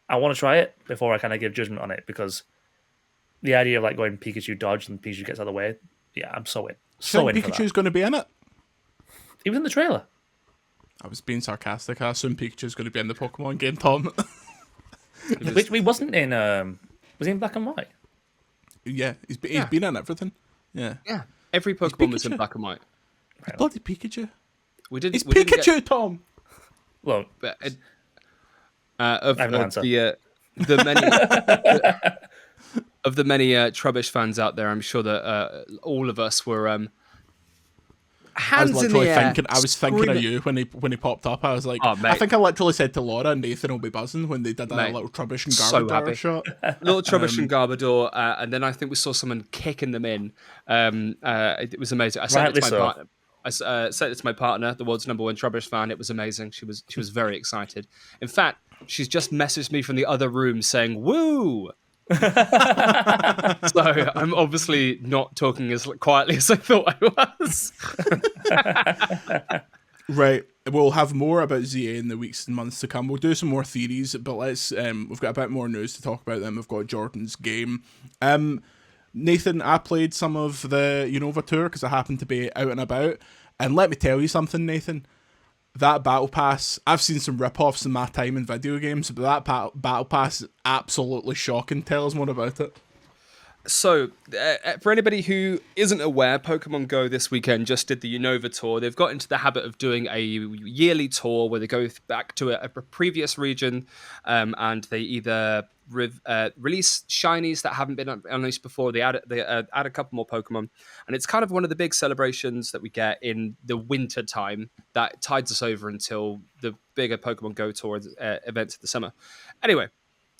I want to try it before I kind of give judgment on it, because the idea of like going Pikachu dodge and Pikachu gets out of the way, I'm so in. So in. Pikachu's going to be in it? He was in the trailer. I was being sarcastic. I assume Pikachu's going to be in the Pokemon game, Tom. Which he wasn't in. Was he in Black and White? Yeah, he's been in everything. Yeah. Every Pokemon was in Black and White. Right. Bloody Pikachu. It's Pikachu, Tom. Well, of the many Trubbish fans out there, I'm sure that all of us were hands in the air. I was thinking of you when he popped up. I was like, I think I literally said to Laura, Nathan will be buzzing when they did that little Trubbish and Garbodor shot. Little Trubbish and Garbodor, and then I think we saw someone kicking them in. It was amazing. I sent it to my partner. I sent it to my partner, the world's #1 Trubbish fan. It was amazing. She was very excited. In fact, she's just messaged me from the other room saying, "Woo!" So I'm obviously not talking as quietly as I thought I was. Right. We'll have more about ZA in the weeks and months to come. We'll do some more theories, but let's we've got a bit more news to talk about. Then we've got Jordan's game. Nathan, I played some of the Unova Tour because I happened to be out and about. And let me tell you something, Nathan. That Battle Pass, I've seen some rip-offs in my time in video games, but that Battle Pass is absolutely shocking. Tell us more about it. So, for anybody who isn't aware, Pokemon Go this weekend just did the Unova Tour. They've got into the habit of doing a yearly tour where they go back to a previous region and they either release shinies that haven't been unleashed before. They add a couple more Pokemon. And it's kind of one of the big celebrations that we get in the winter time that tides us over until the bigger Pokemon Go Tour events of the summer. Anyway,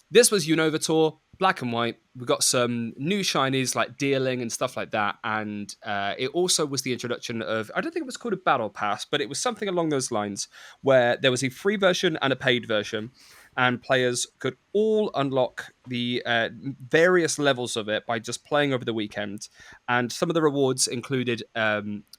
this was Unova Tour. Black and White. We got some new shinies like Dealing and stuff like that, and it also was the introduction of, I don't think it was called a Battle Pass, but it was something along those lines, where there was a free version and a paid version, and players could all unlock the various levels of it by just playing over the weekend. And some of the rewards included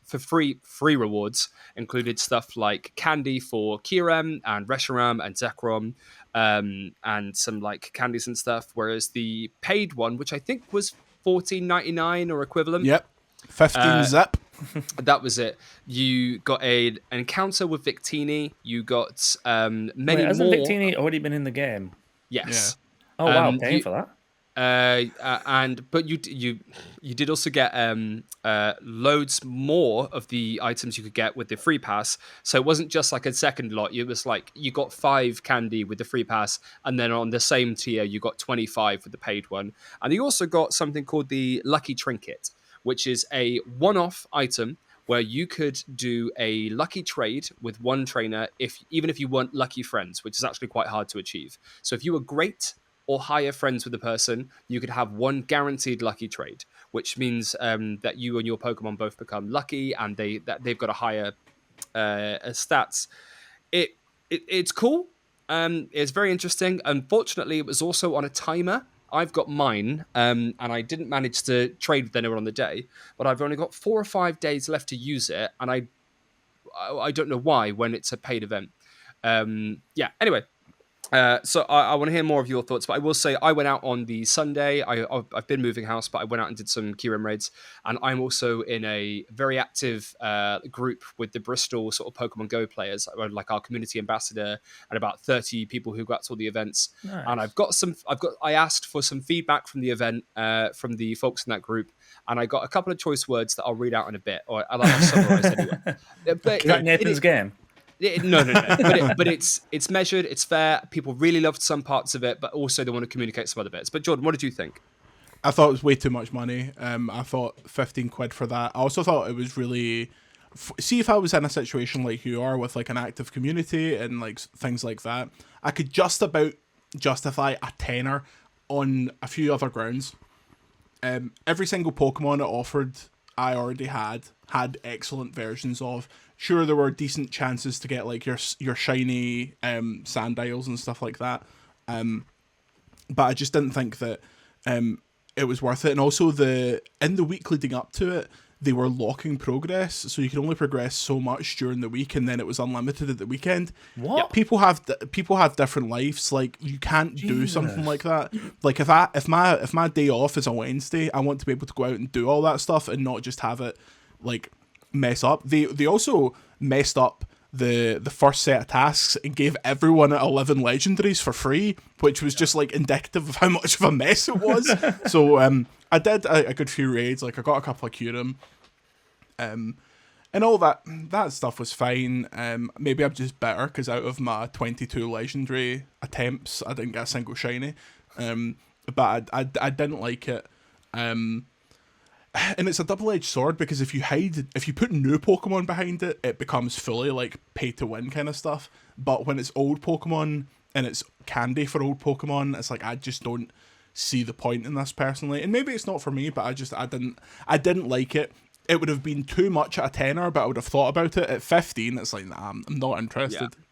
for free rewards included stuff like candy for Kyurem and Reshiram and Zekrom, and some like candies and stuff. Whereas the paid one, which I think was $14.99 or equivalent, Yep. 15 zip. that was it. You got an encounter with Victini. You got many Hasn't more. Victini already been in the game? Yes. Oh wow, paying for that. But you did also get loads more of the items you could get with the free pass. So it wasn't just like a second lot. It was like you got 5 candy with the free pass, and then on the same tier you got 25 with the paid one. And you also got something called the Lucky Trinket, which is a one-off item where you could do a lucky trade with one trainer even if you weren't lucky friends, which is actually quite hard to achieve. So if you were great or higher friends with the person, you could have one guaranteed lucky trade, which means that you and your Pokemon both become lucky, and they've got a higher stats. It's cool. It's very interesting. Unfortunately, it was also on a timer. I've got mine, and I didn't manage to trade with anyone on the day, but I've only got 4 or 5 days left to use it, and I don't know why when it's a paid event. Anyway. So I want to hear more of your thoughts, but I will say I went out on the Sunday. I've been moving house, but I went out and did some Kyurem raids, and I'm also in a very active group with the Bristol sort of Pokemon Go players, like our community ambassador, and about 30 people who got to all the events. Nice. And I asked for some feedback from the event from the folks in that group, and I got a couple of choice words that I'll read out in a bit, or I'll summarize anyway. Is that Nathan's game? No. But it's measured, it's fair. People really loved some parts of it, but also they want to communicate some other bits. But Jordan, what did you think? I thought it was way too much money. I thought 15 quid for that. I also thought it was really... See, if I was in a situation like you are with like an active community and like things like that, I could just about justify a tenner on a few other grounds. Every single Pokemon it offered, I already had excellent versions of. Sure, there were decent chances to get like your shiny Sandiles and stuff like that, but I just didn't think that it was worth it. And also in the week leading up to it, they were locking progress, so you could only progress so much during the week, and then it was unlimited at the weekend. What? Yeah, people have different lives. Like you can't do something like that. Like if my day off is a Wednesday, I want to be able to go out and do all that stuff and not just have it like mess up. They also messed up the first set of tasks and gave everyone 11 legendaries for free, which was just like indicative of how much of a mess it was. So I did a good few raids. Like I got a couple of Kyurem, and all that stuff was fine. Maybe I'm just bitter because out of my 22 legendary attempts, I didn't get a single shiny. But I didn't like it. And it's a double-edged sword because if you put new Pokemon behind it, it becomes fully like pay to win kind of stuff. But when it's old Pokemon and it's candy for old Pokemon, it's like I just don't see the point in this personally. And maybe it's not for me, but I didn't like it. It would have been too much at a tenner, but I would have thought about it. At 15, it's like, nah, I'm not interested. Yeah.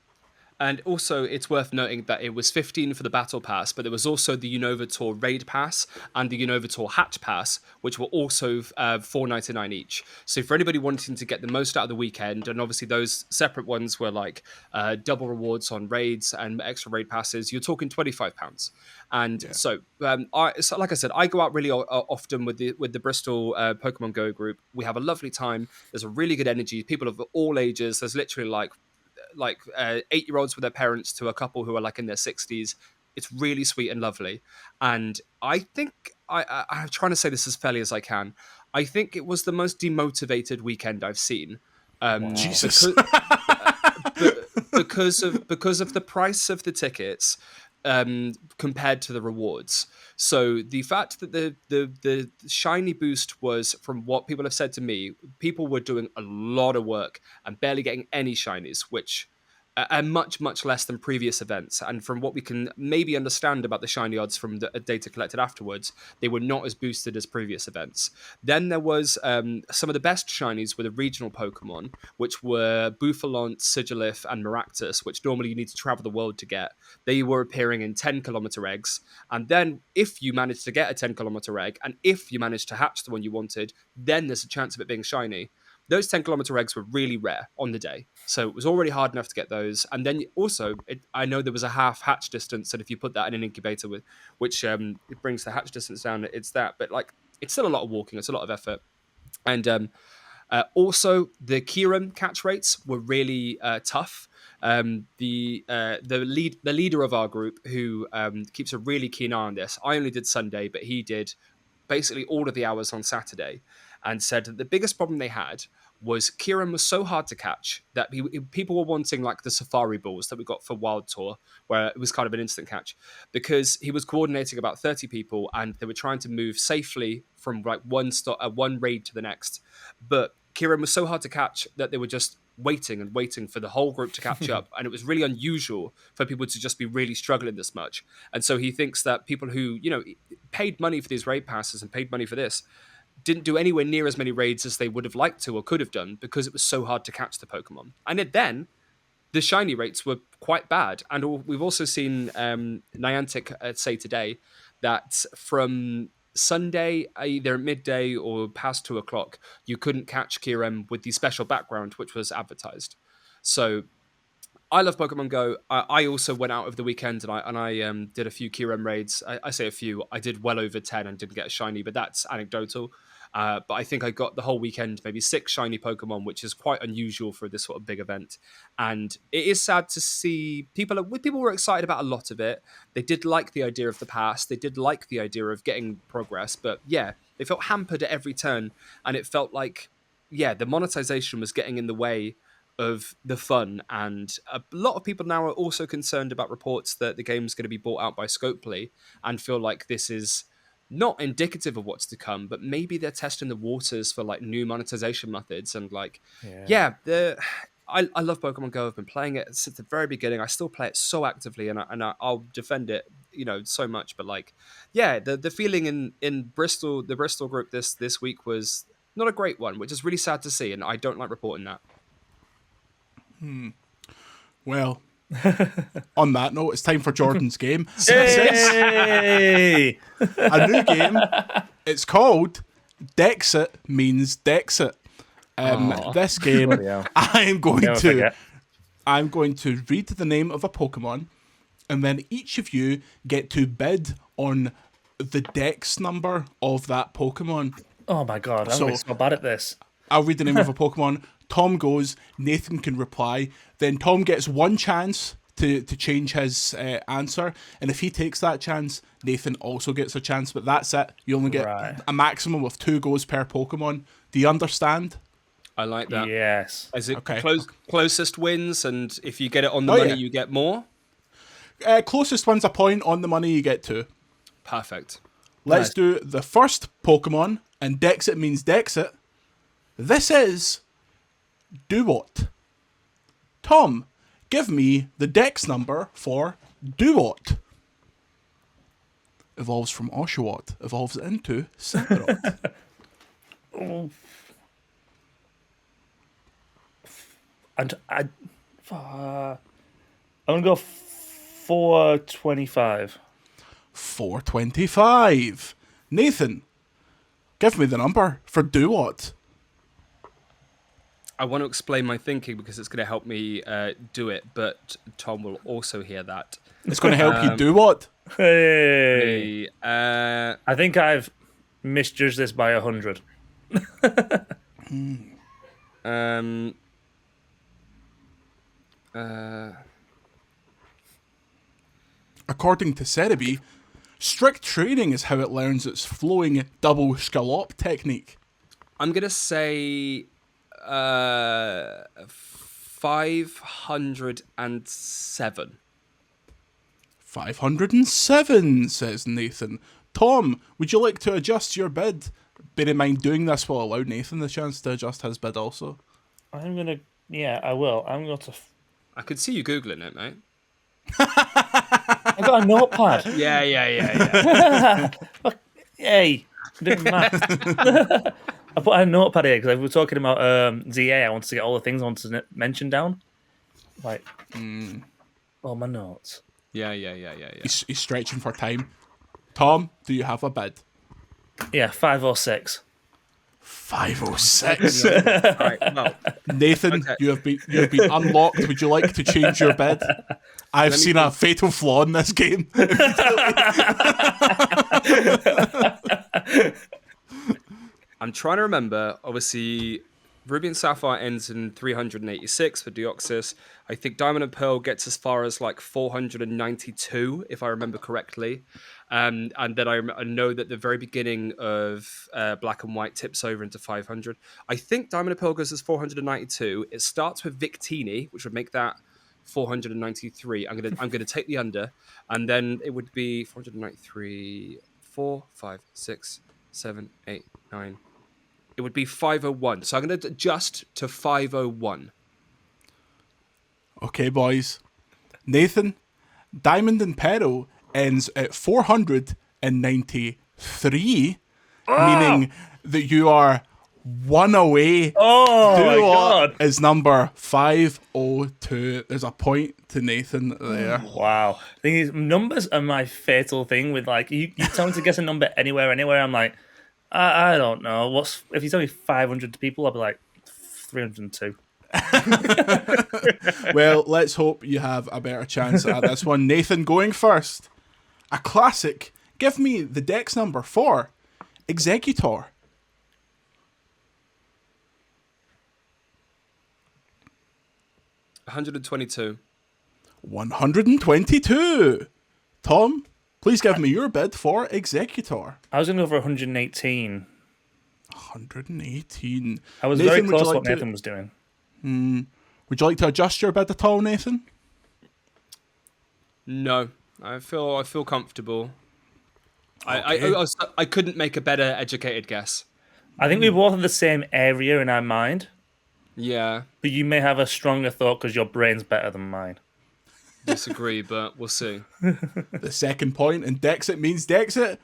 And also, it's worth noting that it was 15 for the Battle Pass, but there was also the Unova Tour Raid Pass and the Unova Tour Hatch Pass, which were also $4.99 each. So for anybody wanting to get the most out of the weekend, and obviously those separate ones were like double rewards on raids and extra raid passes, you're talking £25. And so, like I said, I go out really often with the Bristol Pokemon Go group. We have a lovely time. There's a really good energy. People of all ages. There's literally like 8-year-olds with their parents to a couple who are like in their 60s. It's really sweet and lovely. And I think I'm trying to say this as fairly as I can. I think it was the most demotivated weekend I've seen. Jesus. Because of the price of the tickets compared to the rewards. So the fact that the shiny boost was, from what people have said to me, people were doing a lot of work and barely getting any shinies, which are much, much less than previous events. And from what we can maybe understand about the shiny odds from the data collected afterwards, they were not as boosted as previous events. Then there was some of the best shinies were the regional Pokemon, which were Bouffalont, Sigilif, and Maractus, which normally you need to travel the world to get. They were appearing in 10-kilometer eggs. And then if you managed to get a 10-kilometer egg, and if you managed to hatch the one you wanted, then there's a chance of it being shiny. those 10-kilometer eggs were really rare on the day. So it was already hard enough to get those. And then also, I know there was a half hatch distance. And if you put that in an incubator, which it brings the hatch distance down, it's that. But like, it's still a lot of walking. It's a lot of effort. And also, the Kieran catch rates were really tough. The leader of our group, who keeps a really keen eye on this, I only did Sunday, but he did basically all of the hours on Saturday, and said that the biggest problem they had was Kieran was so hard to catch that people were wanting like the safari balls that we got for Wild Tour, where it was kind of an instant catch, because he was coordinating about 30 people and they were trying to move safely from like one raid to the next. But Kieran was so hard to catch that they were just waiting and waiting for the whole group to catch up. And it was really unusual for people to just be really struggling this much. And so he thinks that people who, paid money for these raid passes and paid money for this didn't do anywhere near as many raids as they would have liked to or could have done, because it was so hard to catch the Pokemon. And then the shiny rates were quite bad. And we've also seen Niantic say today that from Sunday, either midday or past 2:00, you couldn't catch Kyurem with the special background, which was advertised. So I love Pokemon Go. I also went out over the weekend and I did a few Kyurem raids. I say a few. I did well over 10 and didn't get a shiny, but that's anecdotal. But I think I got the whole weekend maybe 6 shiny Pokemon, which is quite unusual for this sort of big event. And it is sad to see people were excited about a lot of it. They did like the idea of the pass. They did like the idea of getting progress. But yeah, they felt hampered at every turn. And it felt like, the monetization was getting in the way of the fun. And a lot of people now are also concerned about reports that the game's going to be bought out by Scopely, and feel like this is not indicative of what's to come, but maybe they're testing the waters for like new monetization methods. And like, I love Pokemon Go. I've been playing it since the very beginning. I still play it so actively, and I'll defend it, so much. But like, the feeling in Bristol, the Bristol group this week was not a great one, which is really sad to see, and I don't like reporting that. Well, on that note, it's time for Jordan's game. Yay! A new game. It's called Dexit Means Dexit. This game, I'm going to read the name of a Pokemon, and then each of you get to bid on the Dex number of that Pokemon. Oh my god, I'm so bad at this. I'll read the name of a Pokemon. Tom goes, Nathan can reply. Then Tom gets one chance to change his answer. And if he takes that chance, Nathan also gets a chance. But that's it. You only get a maximum of 2 goes per Pokemon. Do you understand? I like that. Yes. Is it closest wins? And if you get it on the money, you get more? Closest wins a point. On the money, you get 2. Perfect. Let's do the first Pokemon. And Dexit means Dexit. This is Duot. Tom, give me the Dex number for Duot. Evolves from Oshawott. Evolves into Sephiroth. I'm going to go 425. 425. Nathan, give me the number for Duot. I want to explain my thinking because it's going to help me do it, but Tom will also hear that. It's going to help you do what? Hey. I think I've misjudged this by 100. According to Cerebi, strict training is how it learns its flowing double scallop technique. I'm going to say 507. 507, says Nathan. Tom, would you like to adjust your bid? Bear in mind, doing this will allow Nathan the chance to adjust his bid also. I'm going to... Yeah, I will. I'm going to... I could see you Googling it, mate. I got a notepad. Yeah. Hey, doing math. I put a notepad here because we were talking about ZA. I wanted to get all the things I wanted to mention down. Like, all my notes. Yeah. He's stretching for time. Tom, do you have a bid? Yeah, 506. 506. All right. Well, Nathan, Okay. you have been unlocked. Would you like to change your bid? I've seen a fatal flaw in this game. I'm trying to remember. Obviously, Ruby and Sapphire ends in 386 for Deoxys. I think Diamond and Pearl gets as far as like 492, if I remember correctly. And then I know that the very beginning of Black and White tips over into 500. I think Diamond and Pearl goes as 492. It starts with Victini, which would make that 493. I'm gonna take the under, and then it would be 493, 4, 5, 6, 7, 8, 9. It would be 501. So I'm going to adjust to 501. Okay, boys. Nathan, Diamond and Pearl ends at 493, meaning that you are one away. Oh, my Duo God. is number 502. There's a point to Nathan there. Wow. The thing is, numbers are my fatal thing with, like, you tell me to guess a number anywhere, I'm like, I don't know. If you tell me 500 people, I'll be like 302. Well, let's hope you have a better chance at this one. Nathan going first. A classic. Give me the dex number for Executor. $122. 122. Tom, please give me your bid for Executor. I was going to go for 118. 118. I was Nathan, very would close you to like what to- Nathan was doing. Would you like to adjust your bid at all, Nathan? No, I feel comfortable. Okay. I couldn't make a better educated guess. I think we both have the same area in our mind, Yeah, but you may have a stronger thought because your brain's better than mine. disagree, but we'll see. The second point in Dexit means Dexit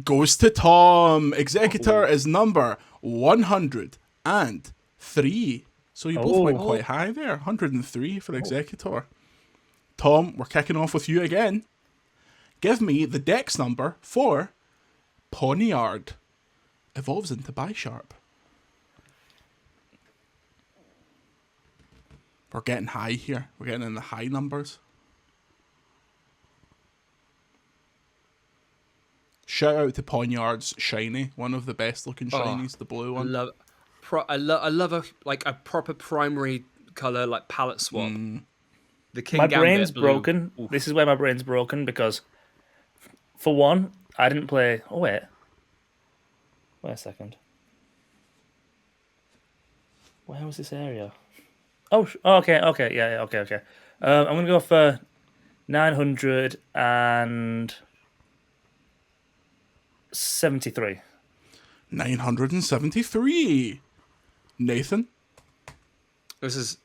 goes to Tom. Executor is number 103. So you both went quite high there. 103 for Executor. Tom, we're kicking off with you again. Give me the dex number for Poniard. Evolves into Bisharp. We're getting high here. We're getting in the high numbers. Shout out to Poniard's Shiny, one of the best looking shinies, the blue one. I love a proper primary color like palette swap. The King My Gambit brain's blue. broken. Oof. This is where my brain's broken because, for one, I didn't play. Oh, wait. Wait a second. Where was this area? Oh, okay. Yeah, okay. I'm going to go for 973. 973. Nathan? This is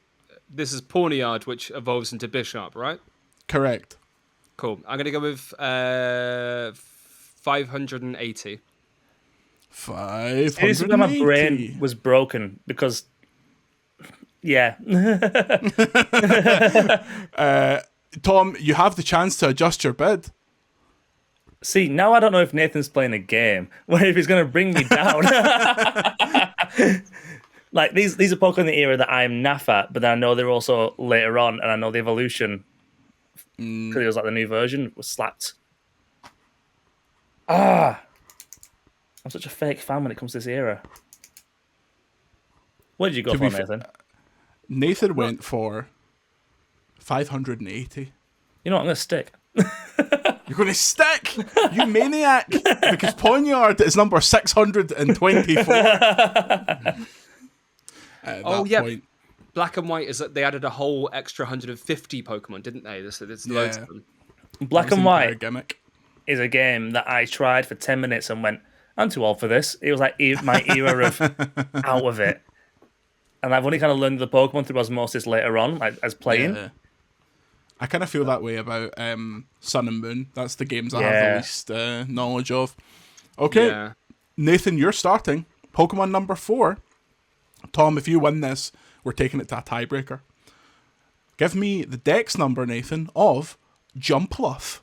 Pawniard, which evolves into Bishop, right? Correct. Cool. I'm gonna go with 580. 580. This is where my brain was broken because, yeah. Tom, you have the chance to adjust your bid. See, now I don't know if Nathan's playing a game, or if he's going to bring me down. Like, these are Pokemon in the era that I'm naff at, but then I know they're also later on, and I know the evolution, because it was like the new version, was slapped. I'm such a fake fan when it comes to this era. What did you go To for, be fa- Nathan? Nathan went for 580. You know what, I'm going to stick. You're going to stick, you maniac, because Poniard is number 624. At that point. Black and White is that they added a whole extra 150 Pokemon, didn't they? There's loads of them. Black That was and the White entire gimmick. is a game that I tried for 10 minutes and went, I'm too old for this. It was like my era of out of it. And I've only kind of learned the Pokemon through osmosis later on, like, as playing. Yeah. I kind of feel that way about Sun and Moon. That's the games I have Yeah. the least knowledge of. Okay, Yeah. Nathan, you're starting. Pokemon number 4. Tom, if you win this, we're taking it to a tiebreaker. Give me the dex number, Nathan, of Jumpluff.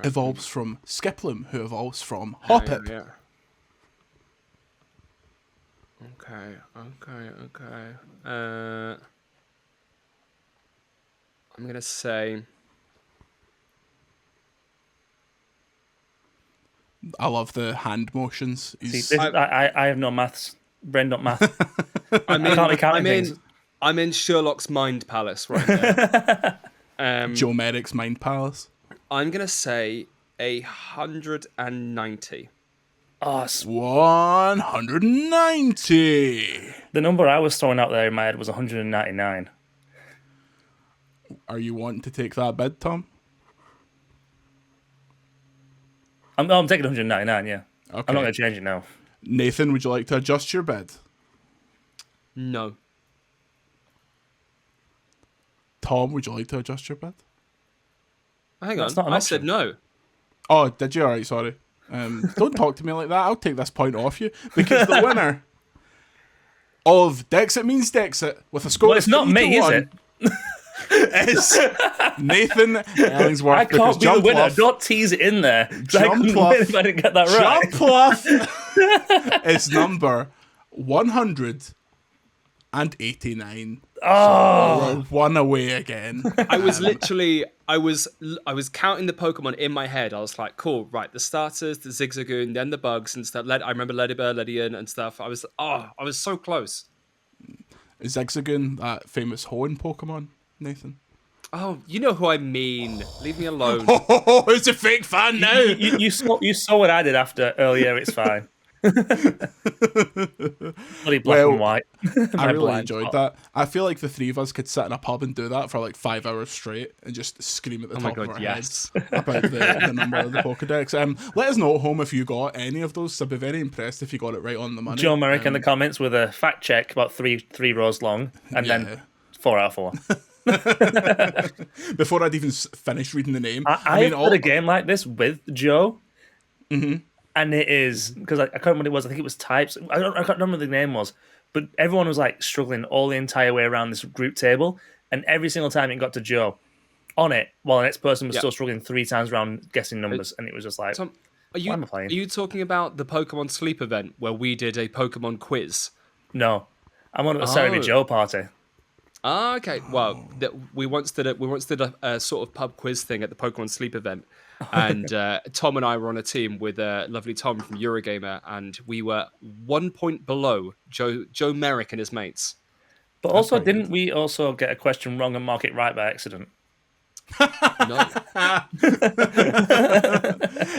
evolves from Skiploom, who evolves from Yeah, Hoppip. yeah. Okay. I'm gonna say. I love the hand motions. See, I have no maths. Brain not math. I'm I can't be counting things. I'm in Sherlock's mind palace right now. Joe Merrick's Mind Palace. I'm gonna say 190. Oh, 190. the number I was throwing out there in my head was 199. Are you wanting to take that bid, Tom? I'm taking 199, yeah. Okay. I'm not going to change it now. Nathan, would you like to adjust your bid? No. Tom, would you like to adjust your bid? Hang That's on. not an I option. said no. Oh, did you? All right, sorry. Don't talk to me like that. I'll take this point off you because the winner of Dexit Means Dexit with a score Well, it's of not 3 to me, is 1 it? is Nathan Ellingsworth. I can't be the Jump winner. Off, Don't tease it in there. I Jump couldn't off. win if I didn't get that right. Jump off is number 189. Oh, We're one away again. I was counting the Pokemon in my head. I was like, cool, right, the starters, the Zigzagoon, then the bugs and stuff. I remember Ledibur, Ledian and stuff. I was so close. Is Zigzagoon that famous Hoenn Pokemon, Nathan? Oh, you know who I mean. Leave me alone. Oh, who's a fake fan now? you saw what I did after earlier. It's fine. Bloody black and white. I My really blind enjoyed spot. that. I feel like the three of us could sit in a pub and do that for like 5 hours straight and just scream at the top of our heads about the number of the Pokedex. Let us know at home if you got any of those. I'd be very impressed if you got it right on the money. Joe Merrick in the comments with a fact check about three rows long, and then 4 out of 4. Before I'd even finished reading the name. I mean, played a game like this with Joe, and it is because I can't remember what it was. I think it was types. I can't remember what the name was, but everyone was like struggling all the entire way around this group table, and every single time it got to Joe on it, while the next person was still struggling 3 times around guessing numbers, and it was just like, Tom, why am I playing? Are you talking about the Pokemon Sleep event where we did a Pokemon quiz? No, I'm on a Sorry Joe party. Ah, okay. Well, we once did a sort of pub quiz thing at the Pokemon Sleep event, and Tom and I were on a team with lovely Tom from Eurogamer, and we were 1 point below Joe Merrick and his mates. But also, didn't we also get a question wrong and mark it right by accident? No.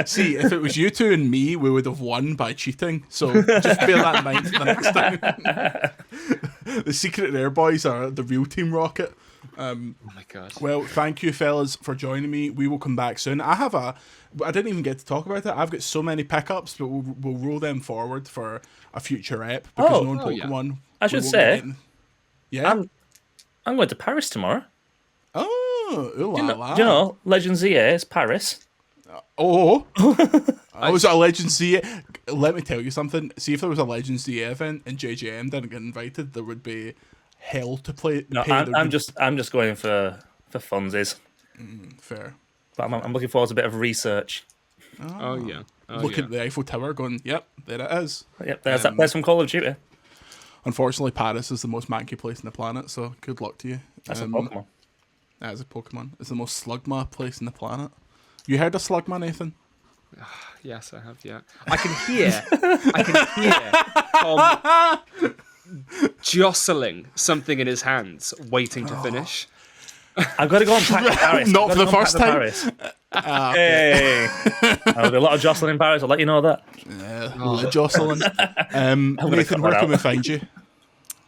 See, if it was you two and me, we would have won by cheating. So just bear that in mind for the next time. The Secret Rare boys are the real Team Rocket. Oh my god. Well, thank you, fellas, for joining me. We will come back soon. I didn't even get to talk about it. I've got so many pickups, but we'll roll them forward for a future ep because knowing Pokemon. I should say, yeah, I'm going to Paris tomorrow. Oh, ooh la la. Do you know, Legends EA is Paris. Oh, I was at a Legends EA. Let me tell you something. See, if there was a Legends EA event and JJM didn't get invited, there would be hell to play. No, I'm just going for funsies. Fair. But I'm looking forward to a bit of research. Oh yeah. Look at the Eiffel Tower, going, yep, there it is. Yep, there's some Call of Duty. Unfortunately, Paris is the most manky place on the planet, so good luck to you. That's a Pokemon. That is a Pokemon. It's the most slugma place on the planet. You heard of slugma, Nathan? Yes, I have. Yeah, I can hear Tom jostling something in his hands, waiting to finish. I've got to go and pack to Paris. Not for the first time. Hey, there'll be a lot of jostling in Paris. I'll let you know that. Jostling. Nathan, where can we find you?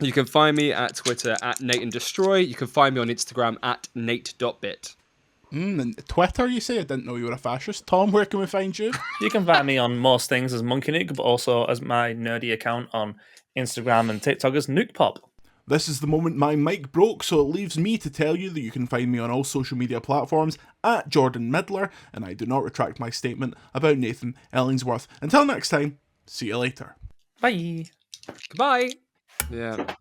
You can find me at Twitter at NateandDestroy. You can find me on Instagram at Nate.bit. And Twitter, you say? I didn't know you were a fascist. Tom, where can we find you? You can find me on most things as Monkey Nuke, but also as my nerdy account on Instagram and TikTok as Nuke Pop. This is the moment my mic broke, so it leaves me to tell you that you can find me on all social media platforms at Jordan Midler, and I do not retract my statement about Nathan Ellingsworth. Until next time, see you later. Bye. Goodbye. Yeah.